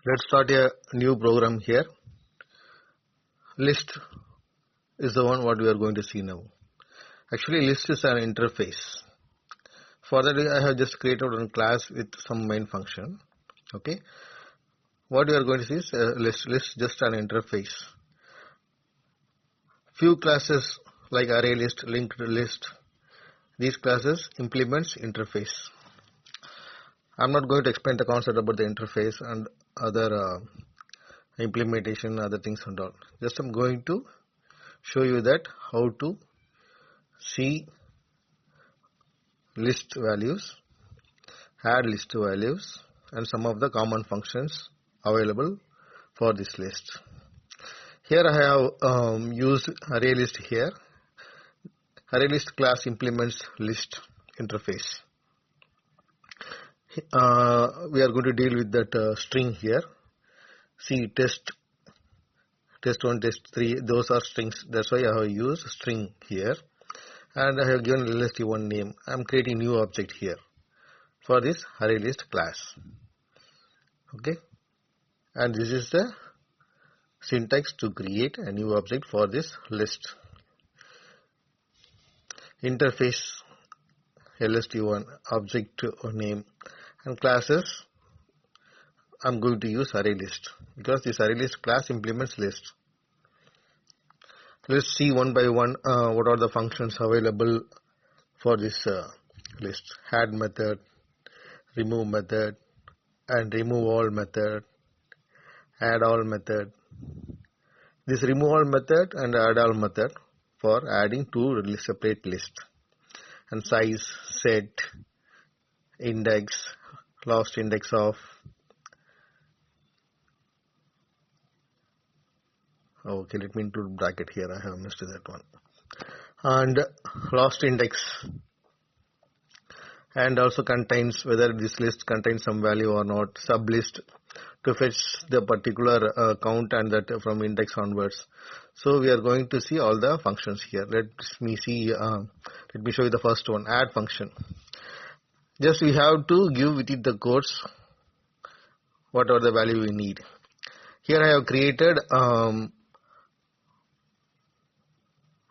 Let's start a new program here. List is the one what we are going to see now. Actually, list is an interface. For that, I have just created one class with some main function. Okay. What we are going to see is list just an interface. Few classes like Arraylist, linked list, these classes implements interface. I'm not going to explain the concept about the interface and other implementation, other things and all. Just I'm going to show you that how to see list values, add list values, and some of the common functions available for this list. Here I have used Arraylist here. Arraylist class implements list interface. We are going to deal with that string here. See, test 1, test 3, those are strings. That's why I have used string here. And I have given list1 name. I am creating new object here for this Arraylist class. Okay. And this is the syntax to create a new object for this list. Interface list1 object name and classes. I'm going to use Arraylist because this Arraylist class implements list. Let's see one by one what are the functions available for this list. Add method, remove method, and remove all method, add all method. This remove all method and add all method for adding two separate lists. And size, set, index, last index of. Okay, let me include bracket here. I have missed that one. And last index. And also contains whether this list contains some value or not. Sublist to fetch the particular count and that from index onwards. So we are going to see all the functions here. Let me show you the first one, add function. Just we have to give within the quotes whatever the value we need. Here I have created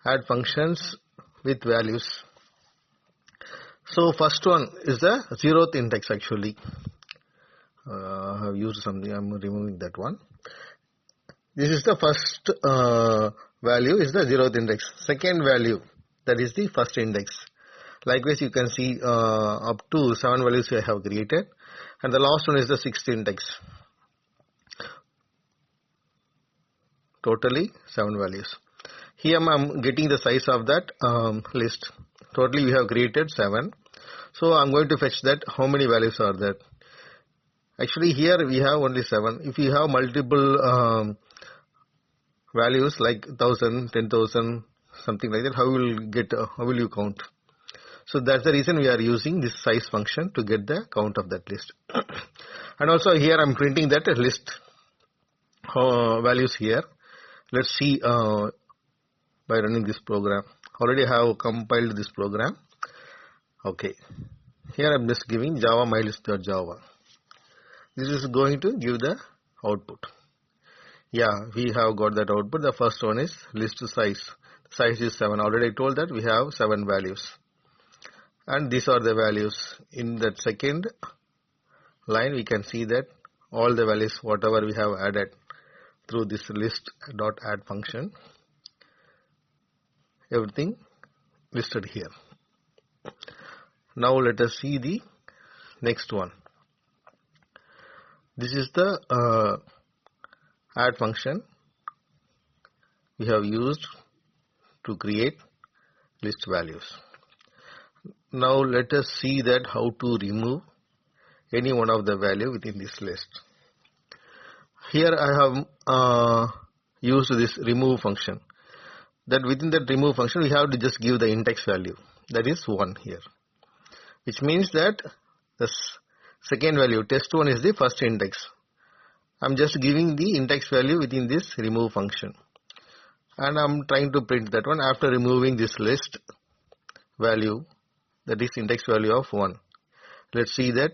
add functions with values. So first one is the 0th index actually. I have used something, I am removing that one. This is the first value is the 0th index. Second value, that is the first index. Likewise you can see up to 7 values I have created. And the last one is the 6th index. Totally 7 values. Here I am getting the size of that list. Totally we have created 7. So I am going to fetch that how many values are there. Actually here we have only 7. If you have multiple values like 1000, 10,000, something like that, how will you count? So that's the reason we are using this size function to get the count of that list. And also here I am printing that list values here. Let's see by running this program. Already I have compiled this program. Okay. Here I am just giving Java mylist.java. This is going to give the output. Yeah, we have got that output. The first one is list size. Size is 7. Already I told that we have 7 values. And these are the values. In that second line, we can see that all the values, whatever we have added through this list.add function, everything listed here. Now let us see the next one. This is the add function we have used to create list values. Now let us see that how to remove any one of the value within this list. Here I have used this remove function. That within that remove function we have to just give the index value. That is 1 here. Which means that the second value, test1 is the first index. I am just giving the index value within this remove function. And I am trying to print that one after removing this list value, that is index value of 1. Let's see that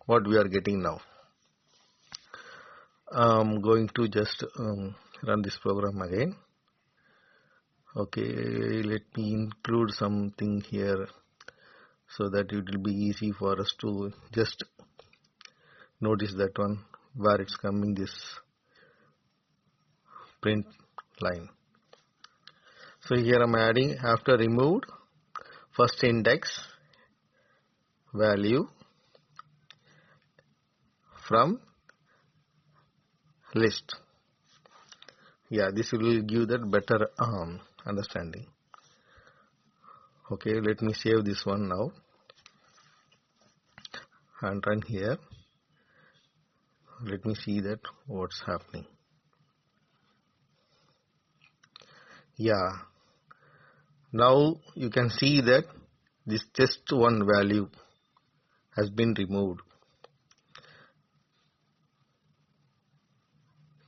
what we are getting now. I'm going to just run this program again. Okay, let me include something here so that it will be easy for us to just notice that one where it's coming, this print line. So here I'm adding after removed first index value from list. Yeah, this will give that better understanding. Okay, let me save this one now and run here. Let me see that what's happening. Yeah, now you can see that this test1 value has been removed.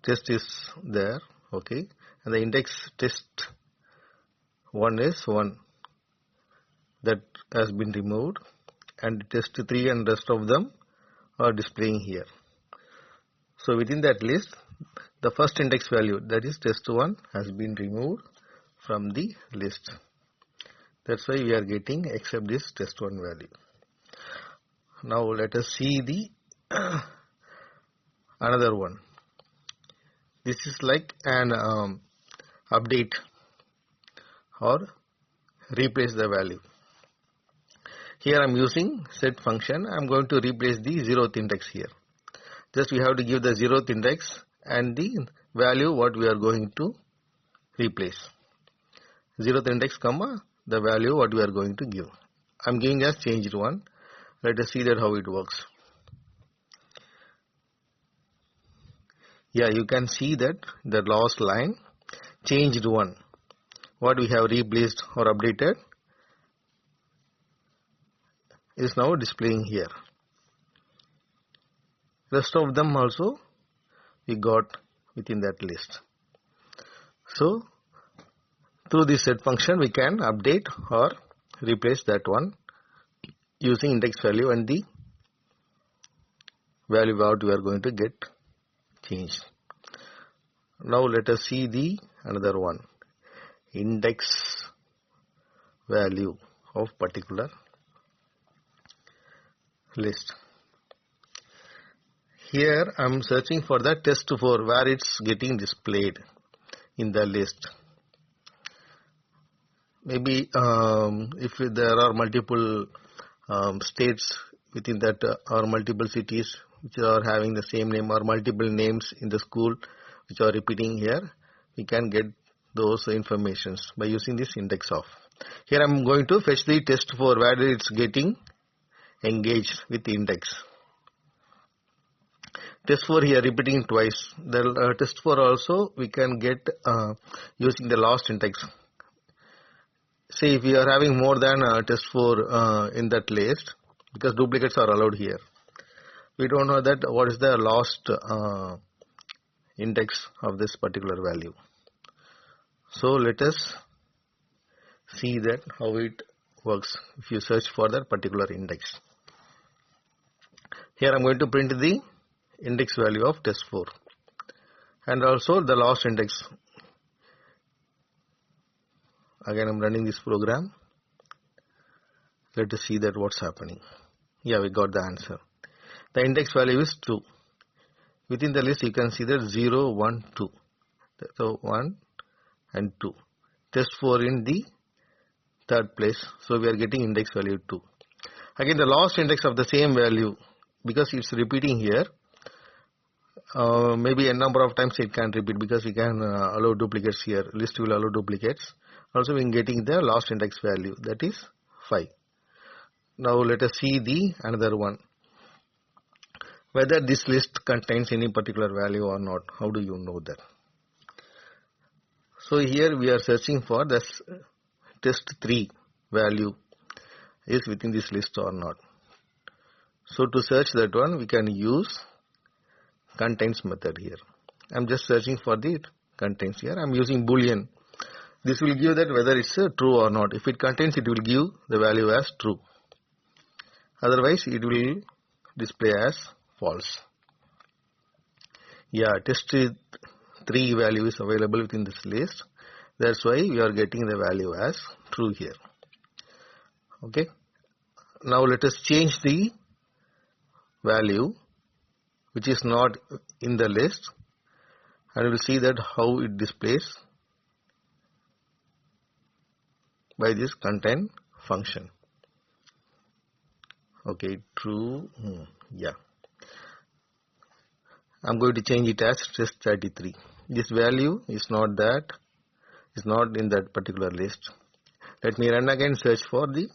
Test is there, okay, and the index test1 is 1 that has been removed, and test3 and rest of them are displaying here. So within that list, the first index value, that is test1, has been removed from the list. That's why we are getting except this test1 value. Now let us see the another one. This is like an update or replace the value. Here I am using set function. I am going to replace the 0th index here. Just we have to give the 0th index and the value what we are going to replace. 0th index comma the value what we are going to give. I am giving as changed one. Let us see that how it works. Yeah, you can see that the last line changed one. What we have replaced or updated is now displaying here. Rest of them also we got within that list. So through this set function we can update or replace that one using index value and the value what we are going to get changed. Now let us see the another one, index value of particular list. Here I am searching for the test4 where it's getting displayed in the list. Maybe if there are multiple states within that or multiple cities which are having the same name or multiple names in the school which are repeating here, we can get those informations by using this index of. Here I am going to fetch the test4 where it's getting engaged with the index. Test4 here repeating twice. The test4 also we can get using the last index. Say if we are having more than test4 in that list, because duplicates are allowed here. We don't know that what is the last index of this particular value. So let us see that how it works if you search for that particular index. Here I am going to print the index value of test4 and also the last index. Again I am running this program. Let us see that what's happening. Yeah, we got the answer. The index value is 2. Within the list you can see that 0, 1, 2. So 1 and 2. Test4 in the third place. So we are getting index value 2. Again the last index of the same value, because it's repeating here, maybe a number of times it can repeat because we can allow duplicates here. List will allow duplicates. Also we are getting the last index value, that is 5. Now let us see the another one. Whether this list contains any particular value or not. How do you know that? So here we are searching for this test3 value is within this list or not. So to search that one we can use contains method here. I am just searching for the contains here. I am using boolean. This will give that whether it's true or not. If it contains, it will give the value as true. Otherwise it will display as false. Yeah, test 3 value is available within this list. That's why we are getting the value as true here. Okay. Now let us change the value which is not in the list, and we will see that how it displays by this content function. Okay, true. Yeah. I'm going to change it as test 33. This value is not in that particular list. Let me run again, search for this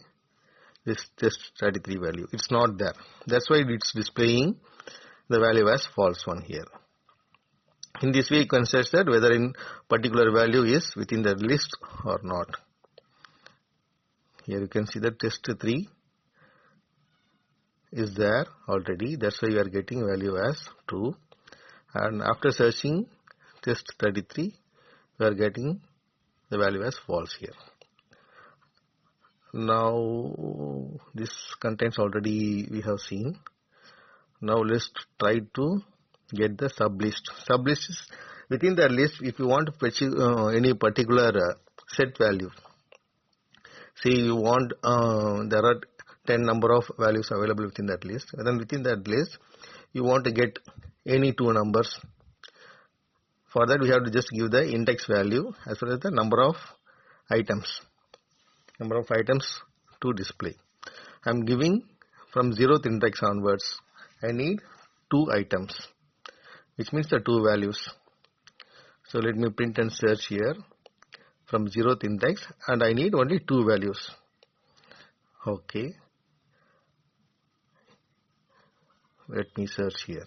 test 33 value. It's not there. That's why it's displaying the value as false one here. In this way, you can search that whether in particular value is within the list or not. Here you can see that test 3 is there already. That's why you are getting value as true. And after searching test 33, we are getting the value as false here. Now this contents already we have seen. Now let's try to get the sublist. Sublist is within the list. If you want to fetch any particular set value, say you want there are 10 number of values available within that list, and then within that list you want to get any 2 numbers. For that we have to just give the index value as well as the number of items to display. I am giving from 0th index onwards. I need 2 items, which means the 2 values. So let me print and search here from 0th index, and I need only 2 values. Okay. Let me search here.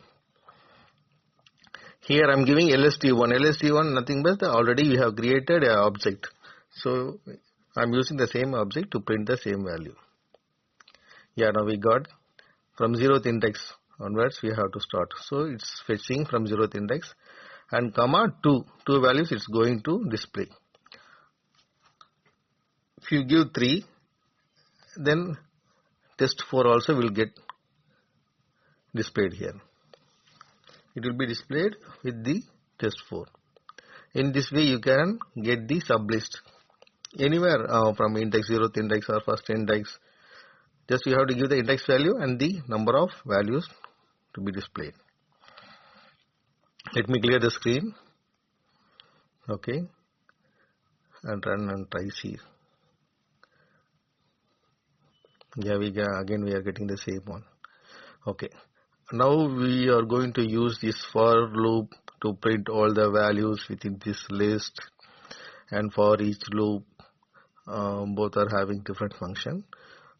Here I am giving LST1. LST1 nothing but already we have created an object. So I am using the same object to print the same value. Yeah, now we got from 0th index onwards we have to start. So it's fetching from 0th index and comma 2 values it's going to display. If you give 3, then test 4 also will get displayed here. It will be displayed with the test 4. In this way you can get the sublist anywhere from index 0th index or first index. Just you have to give the index value and the number of values to be displayed. Let me clear the screen. Okay. And run and try see. Yeah, again we are getting the same one. Okay. Now we are going to use this for loop to print all the values within this list, and for each loop both are having different function.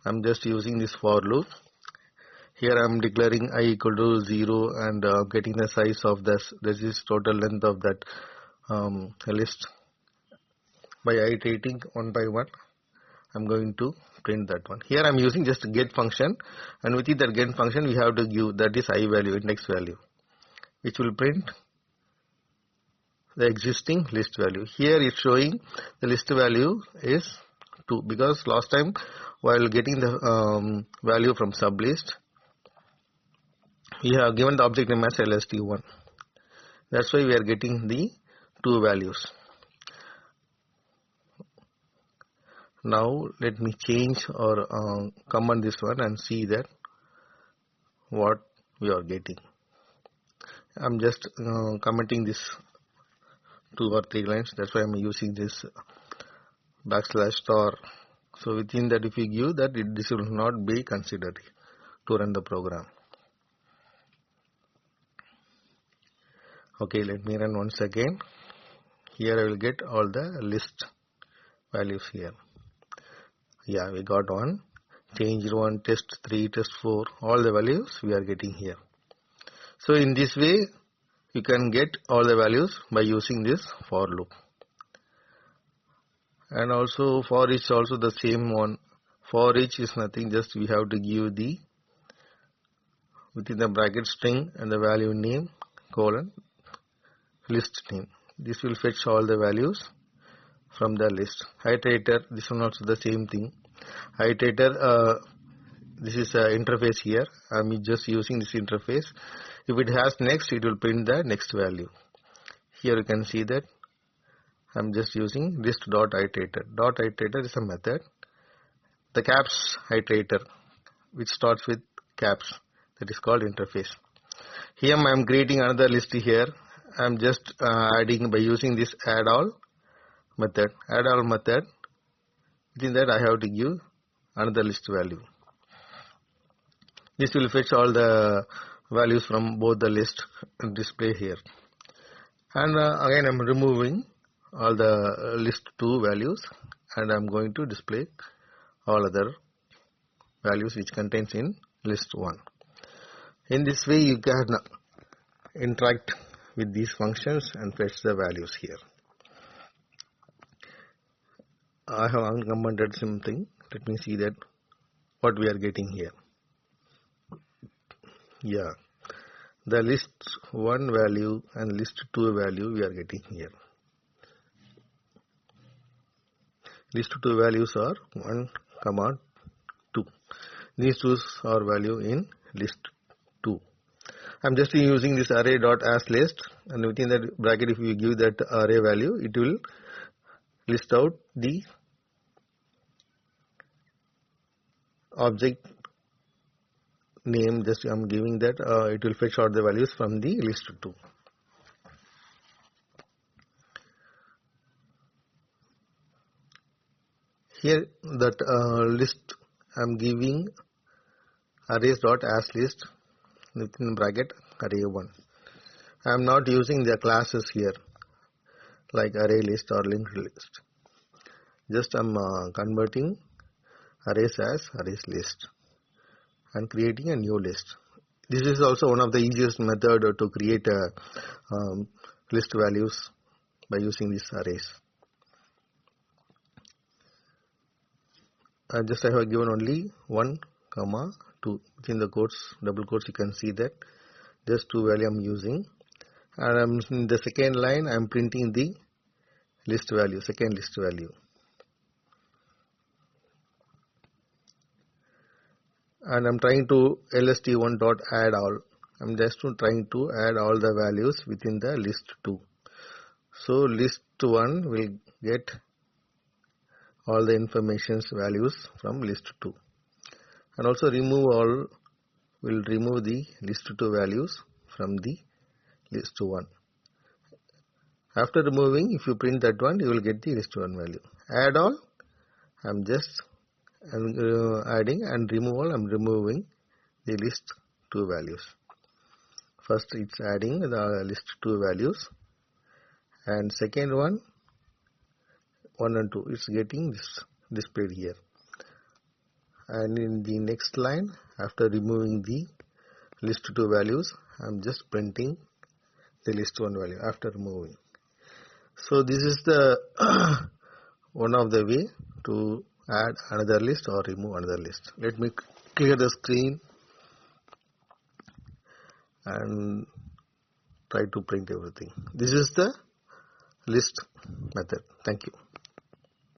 I'm just using this for loop. Here I'm declaring I equal to 0 and getting the size of this is total length of that list. By iterating one by one, I'm going to print that one. Here I'm using just get function, and within that get function we have to give that is I value, index value, which will print the existing list value. Here it's showing the list value is 2 because last time while getting the value from sublist we have given the object name as LST1. That's why we are getting the 2 values. Now let me change or comment this one and see that what we are getting. I'm just commenting this 2 or 3 lines. That's why I'm using this \* star. So within that if you give that, this will not be considered to run the program. Okay, let me run once again. Here I will get all the list values here. Yeah, we got one. Change 1, test 3, test 4. All the values we are getting here. So in this way, you can get all the values by using this for loop. And also for each also the same one. For each is nothing, just we have to give the within the bracket string and the value name colon list name. This will fetch all the values from the list. Iterator, this one also the same thing. Iterator, this is an interface here. I'm just using this interface. If it has next, it will print the next value. Here you can see that I'm just using list.iterator. Iterator is a method. The caps iterator, which starts with caps, that is called interface. Here I am creating another list here. I am just adding by using this add all method. Add all method. Within that I have to give another list value. This will fetch all the values from both the list and display here. And again I am removing all the list 2 values and I am going to display all other values which contains in list 1. In this way you can interact with these functions and fetch the values here. I have uncommented something. Let me see that what we are getting here. Yeah, the list 1 value and list 2 value we are getting here. List 2 values are 1, 2. These two are value in list 2. I am just using this array.asList, and within that bracket if you give that array value, it will list out the object name. Just I am giving that, it will fetch out the values from the list 2. Here that list I am giving arrays.asList within bracket array1. I am not using the classes here like Arraylist or linked list. Just I am converting arrays as arrays list and creating a new list. This is also one of the easiest method to create list values by using these arrays. I have given only 1, 2. Within the quotes, double quotes, you can see that just 2 value I am using, and in the second line I am printing the list value, second list value. And I am trying to lst1.add all. I am just trying to add all the values within the list 2. So list 1 will get all the information's values from list 2. And also remove all will remove the list 2 values from the list 1. After removing, if you print that one, you will get the list 1 value. Add all, I am just adding, and remove all, I am removing the list 2 values. First it's adding the list 2 values, and second one 1 and 2 it's getting this displayed here. And in the next line, after removing the list 2 values, I am just printing the list 1 value after removing. So this is the one of the way to add another list or remove another list. Let me clear the screen and try to print everything. This is the list method. Thank you.